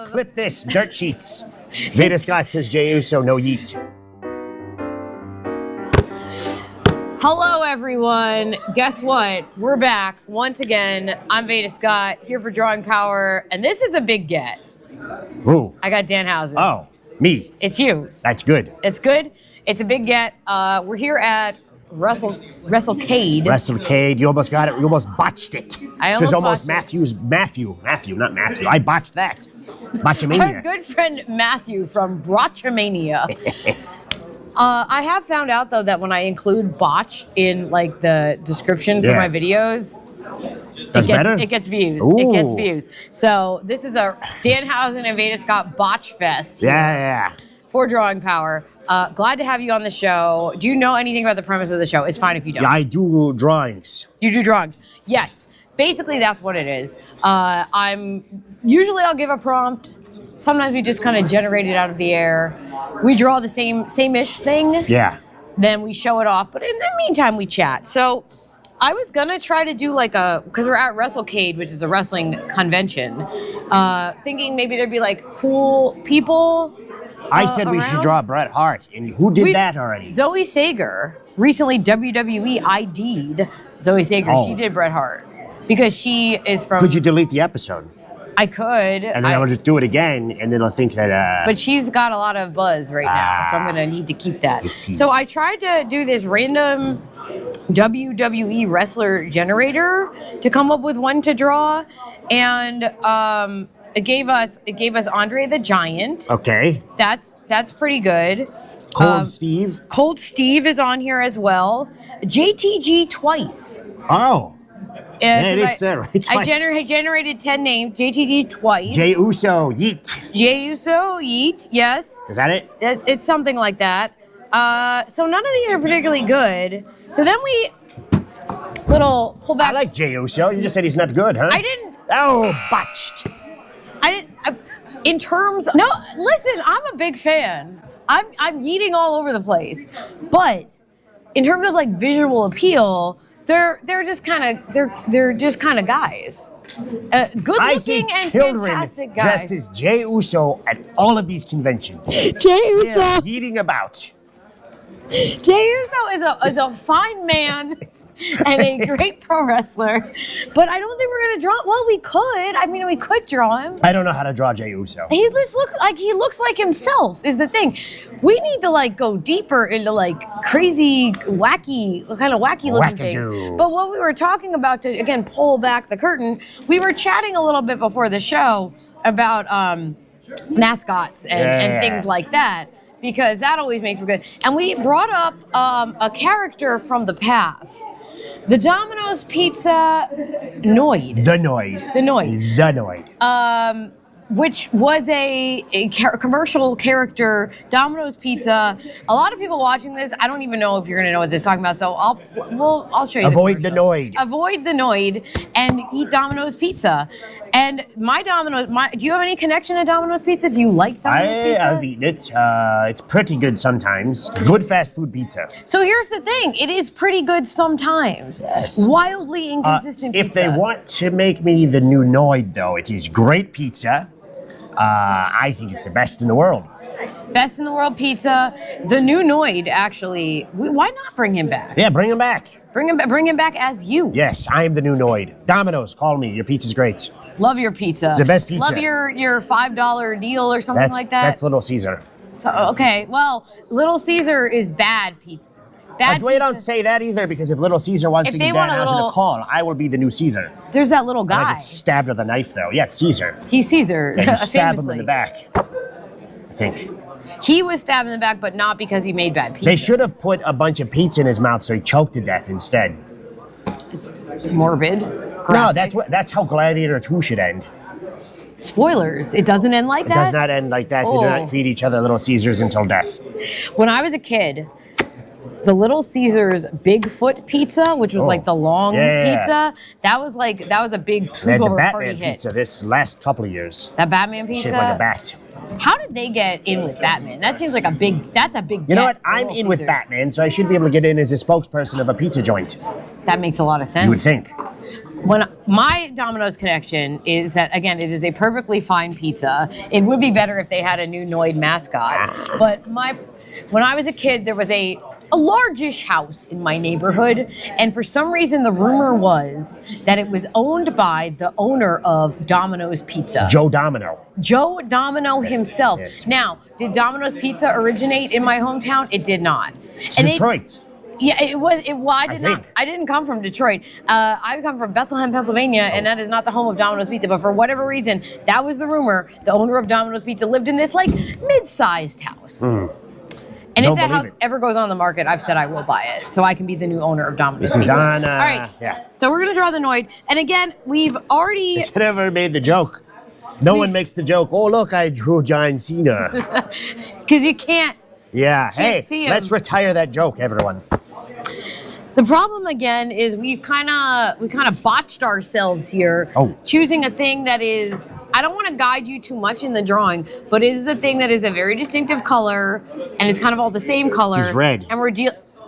clip this. Dirt sheets. Veda Scott says Jey Uso, no yeet. Hello, everyone. Guess what? We're back once again. I'm Veda Scott, here for Drawing Power, and this is a big get. Ooh. I got Danhausen. Oh, me. It's you. That's good. It's good. It's a big get. We're here at WrestleCade. WrestleCade. You almost got it. You almost botched it. This was almost Matthew, not Matthew. I botched that. Botchamania. Our good friend Matthew from Botchamania. I have found out, though, that when I include botch in like the description for my videos, it gets views. Ooh. It gets views. So this is a Danhausen and Veda Scott botch fest. Yeah. For Drawing Power. Glad to have you on the show. Do you know anything about the premise of the show? It's fine if you don't. Yeah, I do drawings. You do drawings. Yes. Basically, that's what it is. Usually I'll give a prompt. Sometimes we just kind of generate it out of the air. We draw the same-ish thing. Yeah. Then we show it off. But in the meantime, we chat. So I was going to try to do because we're at WrestleCade, which is a wrestling convention, thinking maybe there'd be like cool people. I said we should draw Bret Hart. And who did that already? Zoe Sager. Recently, WWE ID'd Zoe Sager. Oh. She did Bret Hart. Because she is from... Could you delete the episode? I could. And then I will just do it again, and then I'll think that... But she's got a lot of buzz right now, so I'm going to need to keep that. So I tried to do this random WWE wrestler generator to come up with one to draw, and it gave us Andre the Giant. Okay. That's pretty good. Cold Steve. Cold Steve is on here as well. JTG twice. Oh. Yeah, it is there, right? I generated 10 names. JTG twice. Jey Uso, yeet. Jey Uso, yeet, yes. Is that it? It's something like that. So none of these are particularly good. So then we pull back. I like Jey Uso. You just said he's not good, huh? I didn't. Oh, botched. In terms. No, listen. I'm a big fan. I'm yeeting all over the place, but in terms of like visual appeal. They're just kind of guys. Good looking and fantastic guys. Dressed as Jey Uso at all of these conventions. Jey Uso Eating about. Jey Uso is a fine man and a great pro wrestler, but I don't think we're gonna draw. Well, we could. I mean, we could draw him. I don't know how to draw Jey Uso. He just looks like himself. Is the thing. We need to like go deeper into like crazy, wacky looking thing. But what we were talking about to again pull back the curtain, we were chatting a little bit before the show about mascots and things like that. Because that always makes for good. And we brought up a character from the past. The Domino's Pizza Noid. The Noid. Which was a commercial character, Domino's Pizza. A lot of people watching this, I don't even know if you're going to know what this is talking about, so I'll show you. Avoid the Noid. Avoid the Noid and eat Domino's Pizza. And do you have any connection to Domino's Pizza? Do you like Domino's Pizza? I've eaten it. It's pretty good sometimes. Good fast food pizza. So here's the thing. It is pretty good sometimes. Yes. Wildly inconsistent pizza. If they want to make me the new Noid, though, it is great pizza. I think it's the best in the world. Best in the world pizza. The new Noid, actually. Why not bring him back? Yeah, bring him back. Bring him back as you. Yes, I am the new Noid. Domino's, call me. Your pizza's great. Love your pizza. It's the best pizza. Love your $5 deal or something like that. That's Little Caesar. So, okay, well, Little Caesar is bad pizza. Wait, don't say that either, because if Little Caesar wants to give Danhausen a call, I will be the new Caesar. There's that little guy. I get stabbed with a knife, though. Yeah, it's Caesar. He's Caesar. Yeah, you stab him in the back, I think. He was stabbed in the back, but not because he made bad pizza. They should have put a bunch of pizza in his mouth so he choked to death instead. It's morbid. Graphic. No, that's how Gladiator 2 should end. Spoilers. It doesn't end like that? It does not end like that. They do not feed each other Little Caesars until death. When I was a kid, the Little Caesars Bigfoot pizza, which was like the long pizza, that was a big sleepover party hit. The Batman pizza this last couple of years. That Batman pizza? Shaped like a bat. How did they get in with Batman? That seems like a big You know what? I'm in with Batman, so I should be able to get in as a spokesperson of a pizza joint. That makes a lot of sense. You would think. when my Domino's connection is that, again, it is a perfectly fine pizza. It would be better if they had a new Noid mascot. But when I was a kid, there was a largish house in my neighborhood, and for some reason the rumor was that it was owned by the owner of Domino's Pizza. Joe Domino. Joe Domino himself. Yes. Now, did Domino's Pizza originate in my hometown? It did not. It's Detroit. Yeah, it was. I didn't come from Detroit. I come from Bethlehem, Pennsylvania, and that is not the home of Domino's Pizza. But for whatever reason, that was the rumor. The owner of Domino's Pizza lived in this like mid-sized house. And if that house ever goes on the market, I've said I will buy it, so I can be the new owner of Domino's. This is on. All right. Yeah. So we're gonna draw the Noid, and again, we've already. Has it ever made the joke? No one makes the joke. Oh look, I drew John Cena. Because you can't. Yeah. Can't Hey, let's retire that joke, everyone. The problem again is we kind of botched ourselves here, choosing a thing that is. I don't want to guide you too much in the drawing, but it is a thing that is a very distinctive color, and it's kind of all the same color. It's red. And we're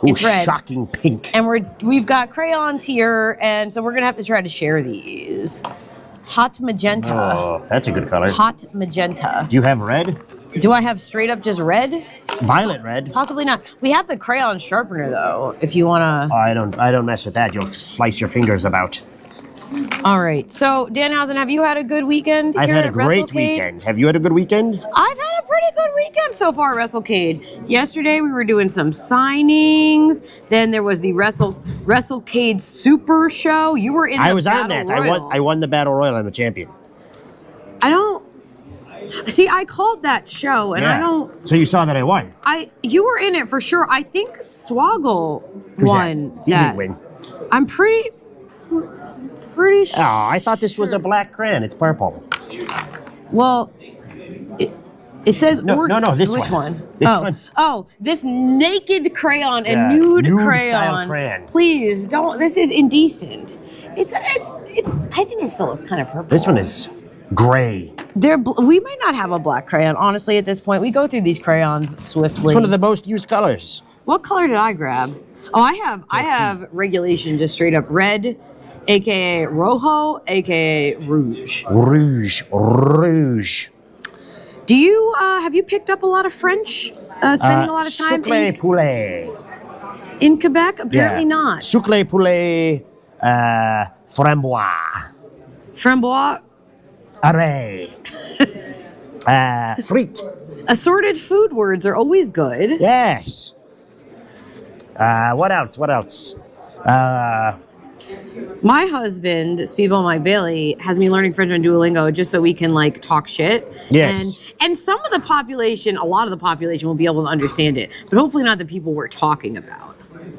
it's red. Shocking pink. And we've got crayons here, and so we're gonna have to try to share these. Hot magenta. Oh, that's a good color. Hot magenta. Do you have red? Do I have straight up just red? Violet red. Possibly not. We have the crayon sharpener though, if you wanna. Oh, I don't mess with that. You'll slice your fingers about. All right. So, Danhausen, have you had a good weekend? I've had a great weekend. Have you had a good weekend? I've had a pretty good weekend so far, WrestleCade. Yesterday we were doing some signings. Then there was the WrestleCade Super Show. You were in. I was on that. I won the Battle Royal. I'm a champion. I don't. See, I called that show, and I don't. So you saw that I won. You were in it for sure. I think Swoggle won that. He didn't win. I'm pretty sure. Oh, I thought this was a black crayon. It's purple. Well, it says no, this Which one? This one. Oh, this naked crayon, a nude style crayon. Please don't. This is indecent. I think it's still kind of purple. This one is gray. We might not have a black crayon, honestly, at this point. We go through these crayons swiftly. It's one of the most used colors. What color did I grab? Oh, I have regulation, just straight up red, aka rojo, aka rouge. Rouge. Do you have you picked up a lot of French? Spending a lot of time sucre poulet. In Quebec? Apparently not. Sucre poulet, framboise. Framboise. Array. Frite. Assorted food words are always good. Yes. What else? My husband, Speedball Mike Bailey, has me learning French on Duolingo just so we can like talk shit. Yes. And some of the population, a lot of the population will be able to understand it, but hopefully not the people we're talking about.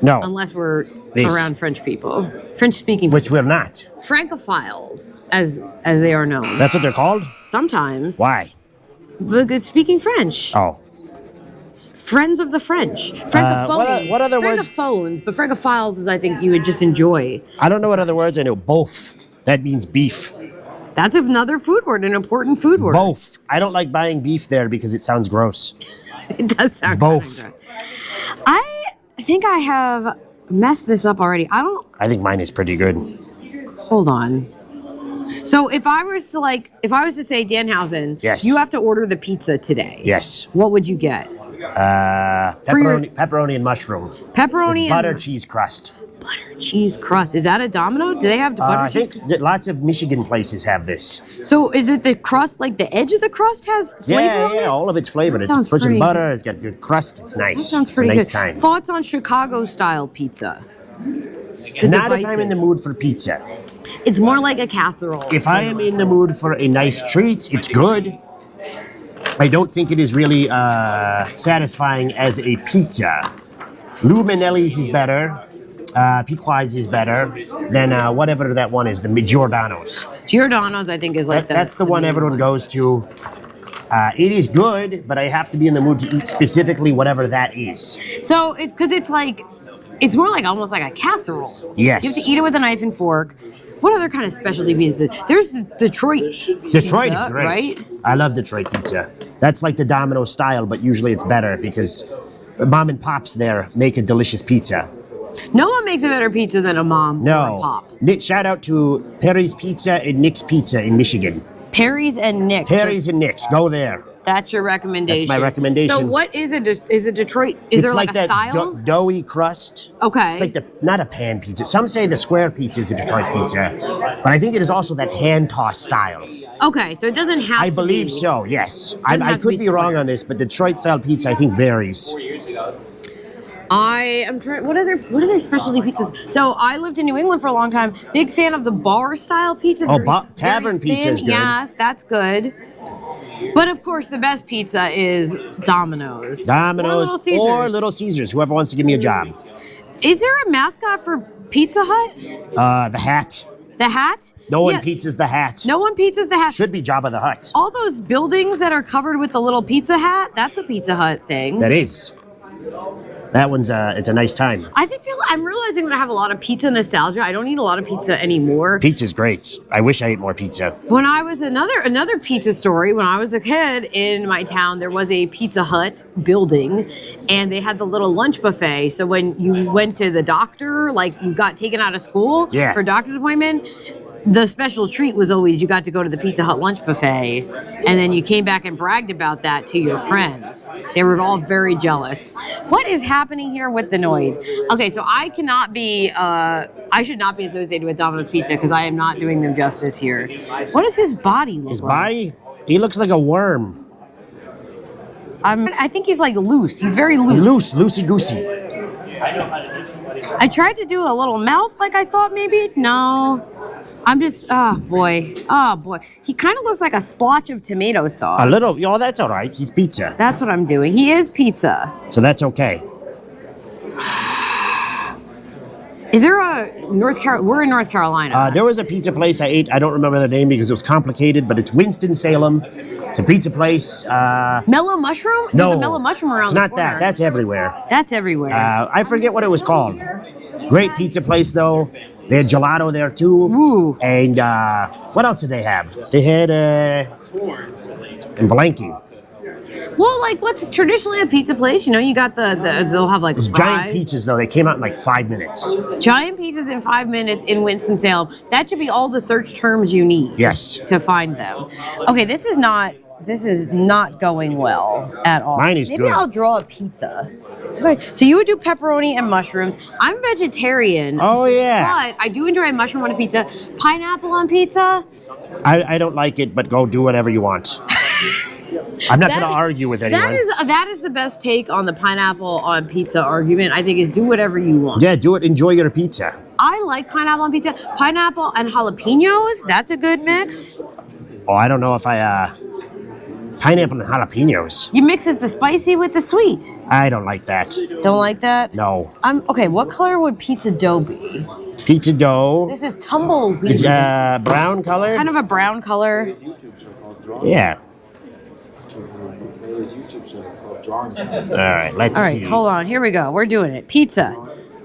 No. Unless we're around French people. French-speaking people. Which we're not. Francophiles, as they are known. That's what they're called? Sometimes. Why? But speaking French. Oh. Friends of the French. Francophones. What other words? Francophones, but francophiles is, I think, you would just enjoy. I don't know what other words I know. Both. That means beef. That's another food word, an important food word. Both. I don't like buying beef there because it sounds gross. It does sound both. I think I have messed this up already. I think mine is pretty good. Hold on. So if I was to say Danhausen, yes, you have to order the pizza today. Yes. What would you get? Pepperoni and mushroom. Pepperoni and butter cheese crust. Butter cheese crust. Is that a Domino? Do they have the butter cheese? I think lots of Michigan places have this. So is it the crust, like the edge of the crust has flavor on it? Yeah, all of it's flavored. It's puts in butter, it's got good crust, it's nice. That sounds pretty good. Time. Thoughts on Chicago style pizza? Not if I'm in the mood for pizza. It's more like a casserole. If I am in the mood for a nice treat, it's good. I don't think it is really satisfying as a pizza. Lou Manelli's is better. Pequod's is better than whatever that one is, the Giordano's. Giordano's, I think, is like that's the one everyone goes to. It is good, but I have to be in the mood to eat specifically whatever that is. So it's because it's more like almost like a casserole. Yes. You have to eat it with a knife and fork. What other kind of specialty pizzas? There's the Detroit Detroit pizza, is great. Right? I love Detroit pizza. That's like the Domino style, but usually it's better because mom and pops there make a delicious pizza. No one makes a better pizza than a mom or a pop. Shout out to Perry's Pizza and Nick's Pizza in Michigan. Perry's and Nick's. Perry's and Nick's. Go there. That's your recommendation. That's my recommendation. So what is it? Is it Detroit? Is there like a style? Doughy crust. Okay. It's like not a pan pizza. Some say the square pizza is a Detroit pizza, but I think it is also that hand toss style. Okay, so it doesn't have to be. I believe so, yes. I could be wrong on this, but Detroit style pizza I think varies. I'm trying. What other specialty pizzas? So I lived in New England for a long time. Big fan of the bar style pizza. Tavern pizza is good. Yes, that's good. But of course, the best pizza is Domino's. Or Little Caesars. Whoever wants to give me a job. Is there a mascot for Pizza Hut? The hat. The hat? No one pizzas the hat. No one pizzas the hat. Should be Jabba the Hutt. All those buildings that are covered with the little pizza hat, that's a Pizza Hut thing. That is. That one's it's a nice time. I'm realizing that I have a lot of pizza nostalgia. I don't eat a lot of pizza anymore. Pizza's great. I wish I ate more pizza. When I was another pizza story, when I was a kid in my town, there was a Pizza Hut building and they had the little lunch buffet. So when you went to the doctor, like you got taken out of school for a doctor's appointment, the special treat was always you got to go to the Pizza Hut lunch buffet, and then you came back and bragged about that to your friends. They were all very jealous. What is happening here with the Noid? Okay, so I should not be associated with Domino's Pizza because I am not doing them justice here. What does his body look like? His body? He looks like a worm. I think he's like loose. He's very loose. Loosey-goosey. I tried to do a little mouth like I thought maybe. No. I'm just, oh boy. He kind of looks like a splotch of tomato sauce. A little, that's all right. He's pizza. That's what I'm doing. He is pizza. So that's okay. Is there a North Carolina? We're in North Carolina. There was a pizza place I ate. I don't remember the name because it was complicated, but it's Winston-Salem. It's a pizza place. Mellow Mushroom? No. There's a Mellow Mushroom around it's the not corner. that. That's everywhere. That's everywhere. I forget what it was called. Great pizza place, though. They had gelato there, too. Ooh. And what else did they have? They had, I'm blanking. Well, like what's traditionally a pizza place? You know, you got they'll have like giant pizzas, though. They came out in like 5 minutes. Giant pizzas in 5 minutes in Winston-Salem. That should be all the search terms you need. Yes. To find them. Okay, this is not going well at all. Mine is good. Maybe I'll draw a pizza. Okay, so you would do pepperoni and mushrooms. I'm vegetarian. Oh, yeah. But I do enjoy a mushroom on a pizza. Pineapple on pizza? I don't like it, but go do whatever you want. I'm not going to argue with anyone. That is the best take on the pineapple on pizza argument, I think, is do whatever you want. Yeah, do it. Enjoy your pizza. I like pineapple on pizza. Pineapple and jalapenos, that's a good mix. Oh, I don't know if pineapple and jalapenos. You mixes the spicy with the sweet. I don't like that. Don't like that? No. Okay, what color would pizza dough be? Pizza dough. This is tumbleweed. It's brown color? Kind of a brown color. Yeah. All right, let's see. All right, hold on. Here we go. We're doing it. Pizza.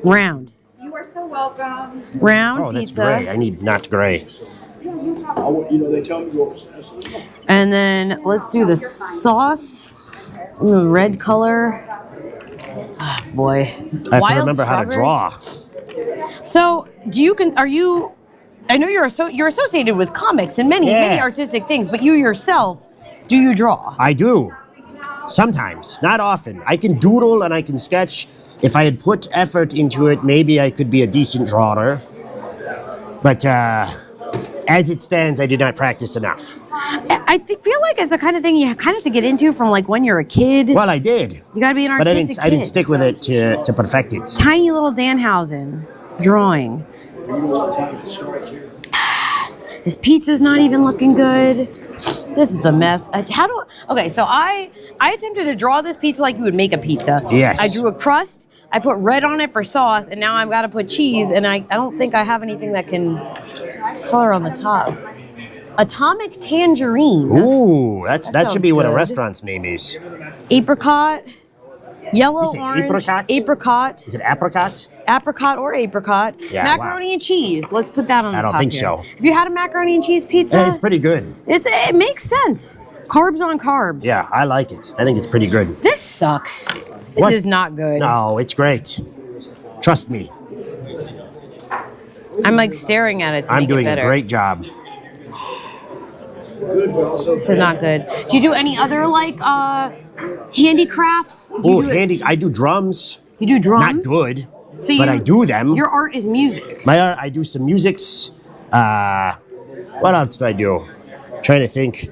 Round. You are so welcome. Round that's pizza. gray. I need not gray. And then let's do the sauce. Red color. Oh, boy. I have to remember how to draw. So, I know you're associated with comics and many artistic things, but you yourself, do you draw? I do. Sometimes, not often. I can doodle and I can sketch. If I had put effort into it, maybe I could be a decent drawer. But as it stands, I did not practice enough. I feel like it's the kind of thing you kind of have to get into from like when you're a kid. Well, I did. You got to be an artistic But I didn't stick with it to perfect it. Tiny little Danhausen drawing. This pizza's not even looking good. This is a mess. Okay, so I attempted to draw this pizza like you would make a pizza. Yes. I drew a crust, I put red on it for sauce, and now I've got to put cheese, and I don't think I have anything that can color on the top. Atomic tangerine. Ooh, that should be what a good. restaurant's name is. Apricot. Yellow, orange. Apricot? Apricot. Is it apricot? Apricot or apricot. Yeah, macaroni and cheese. Let's put that on the top. I don't think here. so. Have you had a macaroni and cheese pizza? Yeah, it's pretty good. It makes sense. Carbs on carbs. Yeah, I like it. I think it's pretty good. This sucks. This What? is not good. No, it's great. Trust me. I'm like staring at it to I'm make it doing better. a great job. This is not good. Do you do any other like handicrafts? I do drums. You do drums? Not good, So but I do them. Your art is music. My art, I do some musics. What else do I do? Trying to think.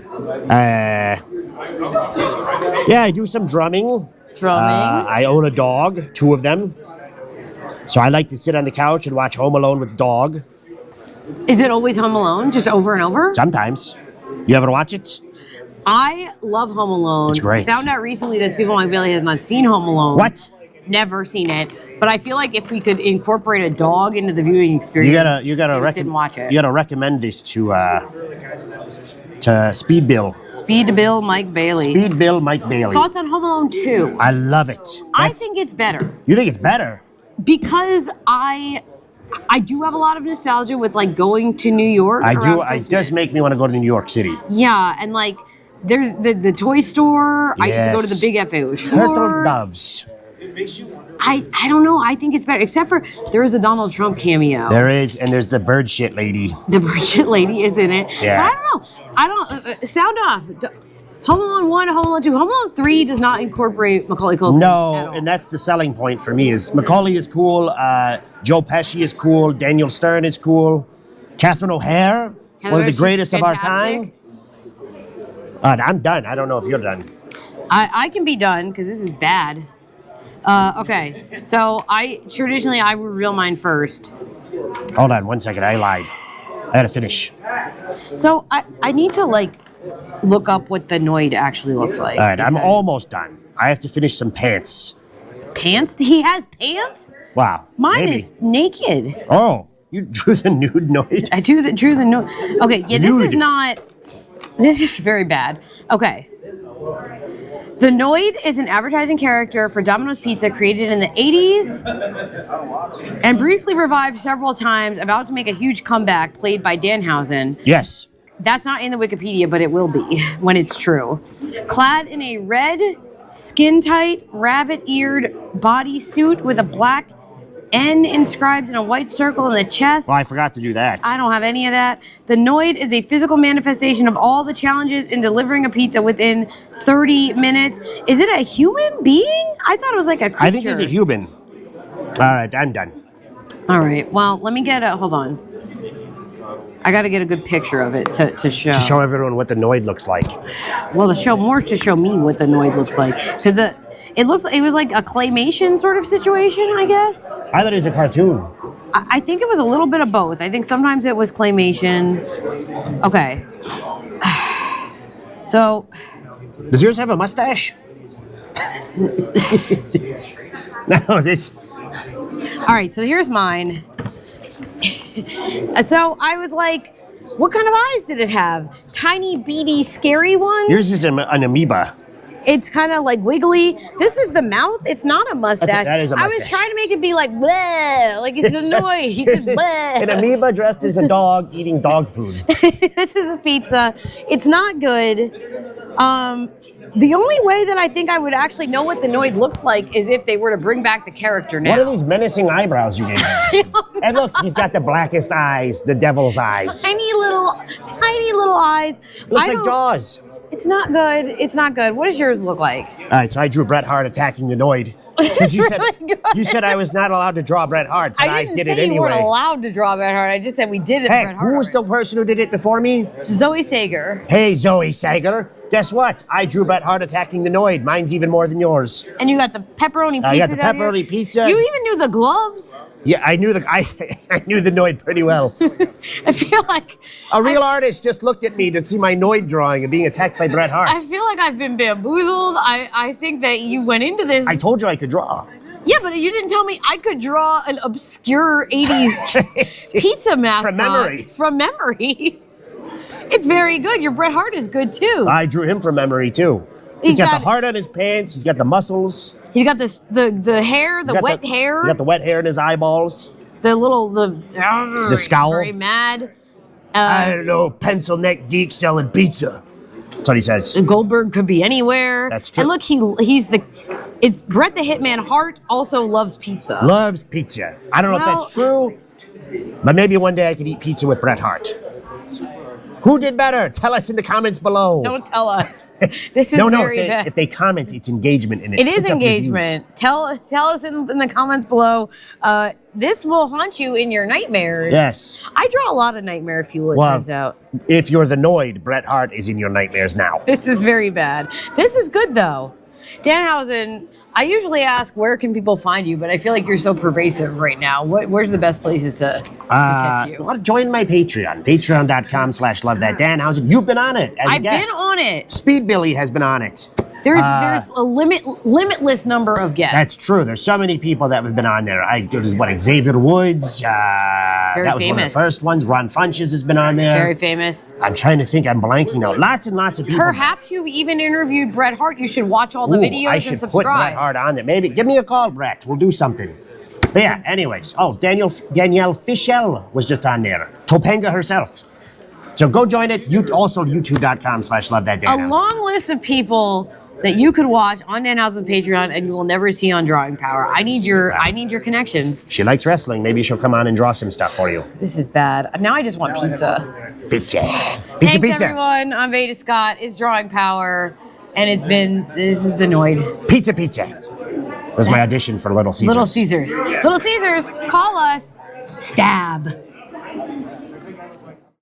Yeah, I do some drumming. I own a dog, 2 of them. So I like to sit on the couch and watch Home Alone with dog. Is it always Home Alone, just over and over? Sometimes. You ever watch it? I love Home Alone. It's great. I found out recently that People Like Billy has not seen Home Alone. What? Never seen it. But I feel like if we could incorporate a dog into the viewing experience, you gotta watch it. You gotta recommend this to Speed Bill. Speed Bill Mike Bailey. Speed Bill Mike Bailey. Thoughts on Home Alone 2? I love it. I think it's better. You think it's better? Because I do have a lot of nostalgia with like going to New York. I do. Christmas. It does make me want to go to New York City. Yeah, and like there's the toy store. I used to go to the Big FAO Schwartz. Turtle Doves. I don't know. I think it's better, except for there is a Donald Trump cameo. There is, and there's the bird shit lady. The bird shit lady is in it. Yeah. But I don't know. I don't. Sound off. Home Alone 1, Home Alone 2. Home Alone 3 does not incorporate Macaulay Culkin. No, and that's the selling point for me is Macaulay is cool, Joe Pesci is cool, Daniel Stern is cool, Catherine O'Hare, one of the greatest of our time. I'm done. I don't know if you're done. I can be done because this is bad. Okay, so I would reveal mine first. Hold on 1 second. I lied. I gotta finish. So I need to like look up what the Noid actually looks like. All right, I'm almost done. I have to finish some pants. Pants? He has pants? Wow. Mine maybe. is naked. Oh, you drew the nude Noid? I drew the Noid. Okay, yeah, this is very bad. Okay. The Noid is an advertising character for Domino's Pizza created in the 80s and briefly revived several times, about to make a huge comeback, played by Danhausen. Yes. That's not in the Wikipedia, but it will be when it's true. Clad in a red, skin-tight, rabbit-eared bodysuit with a black N inscribed in a white circle in the chest. Well, I forgot to do that. I don't have any of that. The Noid is a physical manifestation of all the challenges in delivering a pizza within 30 minutes. Is it a human being? I thought it was like a creature. I think he's a human. All right, I'm done. All right. Well, let me get hold on. I got to get a good picture of it to show. To show everyone what the Noid looks like. Well, to show me what the Noid looks like, because it was like a claymation sort of situation, I guess. I thought it was a cartoon. I think it was a little bit of both. I think sometimes it was claymation. Okay. So. Does yours have a mustache? No, this. All right, so here's mine. So I was like, what kind of eyes did it have? Tiny, beady, scary ones? Yours is an amoeba. It's kind of like wiggly. This is the mouth. It's not a mustache. That is a mustache. I was trying to make it be like bleh, like it's the noise. He just bleh. An amoeba dressed as a dog eating dog food. This is a pizza. It's not good. The only way that I think I would actually know what the Noid looks like is if they were to bring back the character now. What are these menacing eyebrows you gave him? And look, he's got the blackest eyes, the devil's eyes. Tiny little eyes. Looks like Jaws. It's not good. It's not good. What does yours look like? All right, so I drew Bret Hart attacking the Noid. Because you said I was not allowed to draw Bret Hart, but I did it anyway. You weren't allowed to draw Bret Hart. I just said we did it. Hey, Bret Hart. who was the person who did it before me? Zoe Sager. Hey, Zoe Sager. Guess what? I drew Bret Hart attacking the Noid. Mine's even more than yours. And you got the pepperoni pizza. I got the pepperoni pizza. You even knew the gloves. Yeah, I knew the Noid pretty well. I feel like a real artist just looked at me to see my Noid drawing and being attacked by Bret Hart. I feel like I've been bamboozled. I think that you went into this. I told you I could draw. Yeah, but you didn't tell me I could draw an obscure 80s pizza mascot. From memory. It's very good. Your Bret Hart is good too. I drew him from memory too. He's got the heart on his pants. He's got the muscles. He's got the hair, the wet hair. He's got the wet hair in his eyeballs. The scowl. Very mad. I don't know, pencil neck geek selling pizza. That's what he says. Goldberg could be anywhere. That's true. And look, it's Bret the Hitman Hart also loves pizza. Loves pizza. I don't know if that's true. But maybe one day I could eat pizza with Bret Hart. Who did better? Tell us in the comments below. Don't tell us. This is very bad. If they comment, it's engagement in it. It is engagement. Tell us in the comments below. This will haunt you in your nightmares. Yes. I draw a lot of nightmare fuel, it turns out. If you're the Noid, Bret Hart is in your nightmares now. This is very bad. This is good, though. Danhausen, I usually ask where can people find you, but I feel like you're so pervasive right now. Where's the best places to catch you? Well, join my Patreon. Patreon.com/LoveThatDanhausen. Danhausen. You've been on it as a guest. I've been on it. Speed Billy has been on it. There's a limitless number of guests. That's true. There's so many people that have been on there. Xavier Woods. That was famous. one of the first ones. Ron Funches has been on there. Very famous. I'm trying to think. I'm blanking out. Lots and lots of people. Perhaps you've even interviewed Bret Hart. You should watch all the videos I and should subscribe. put Bret Hart on there. Maybe give me a call, Bret. We'll do something. But yeah. Anyways. Oh, Danielle Fischel was just on there. Topanga herself. So go join it. Also YouTube.com/LoveThatDanhausen. A long list of people that you could watch on Danhausen's Patreon and you will never see on Drawing Power. I need your connections. She likes wrestling. Maybe she'll come on and draw some stuff for you. This is bad. Now I just want pizza. Pizza. Thanks everyone. I'm Veda Scott. It's Drawing Power. And this is the Noid. Pizza. That was my audition for Little Caesars. Little Caesars. Call us. Stab.